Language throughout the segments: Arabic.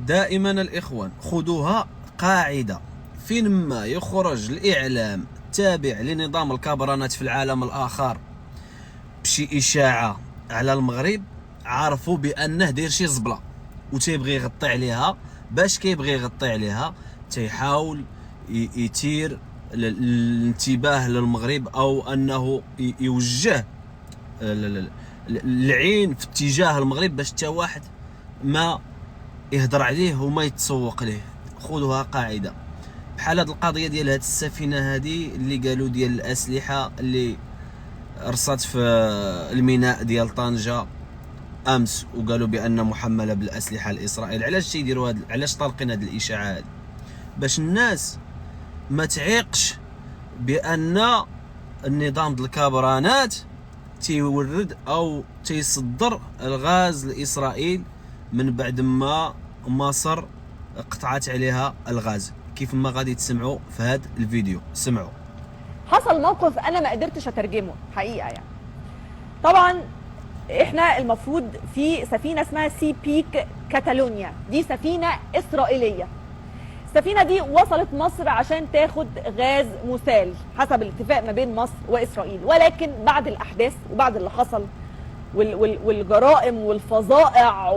دائما الإخوان خذوها قاعدة، فينما يخرج الإعلام التابع لنظام الكبرانات في العالم الآخر بشي إشاعة على المغرب، عرفوا بأنه داير شي زبلة وتيبغي يغطي عليها. باش كيبغي يغطي عليها تيحاول يثير الانتباه للمغرب، أو أنه يوجه العين في اتجاه المغرب باش حتى واحد ما يهضر عليه وما يتسوق ليه. خذوها قاعده بحال هاد القضيه ديال هاد السفينه هادي اللي قالوا ديال الاسلحه اللي رصات في الميناء ديال طنجه امس، وقالوا بان محمله بالاسلحه الاسرائيل. علاش تيديروا هاد، علاش طالقين هاد الاشاعه هادي؟ باش الناس ما تعيقش بان النظام ديال الكبرانات تيورد او تيصدر الغاز لاسرائيل من بعد ما مصر قطعت عليها الغاز، كيف ما غادي تسمعوا في هذا الفيديو. سمعوا. حصل موقف انا ما قدرتش اترجمه حقيقه يعني. طبعا احنا المفروض في سفينه اسمها سي بيك كاتالونيا، دي سفينه اسرائيليه. السفينه دي وصلت مصر عشان تاخد غاز مسال حسب الاتفاق ما بين مصر واسرائيل، ولكن بعد الاحداث وبعد اللي حصل والجرائم والفظائع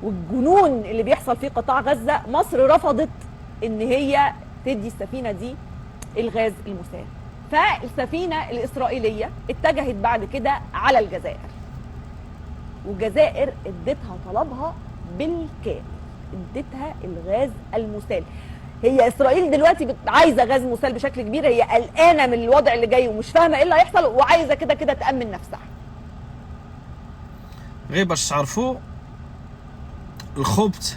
والجنون اللي بيحصل في قطاع غزه، مصر رفضت ان هي تدي السفينه دي الغاز المسال. فالسفينه الاسرائيليه اتجهت بعد كده على الجزائر، والجزائر ادتها طلبها بالكامل، ادتها الغاز المسال. هي اسرائيل دلوقتي عايزه غاز مسال بشكل كبير، هي قلقانه من الوضع اللي جاي ومش فاهمه ايه اللي هيحصل، وعايزه كده كده تامن نفسها. غير باش تعرفوا الخبث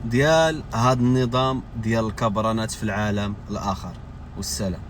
ديال هذا النظام ديال الكبرانات في العالم الاخر. والسلام.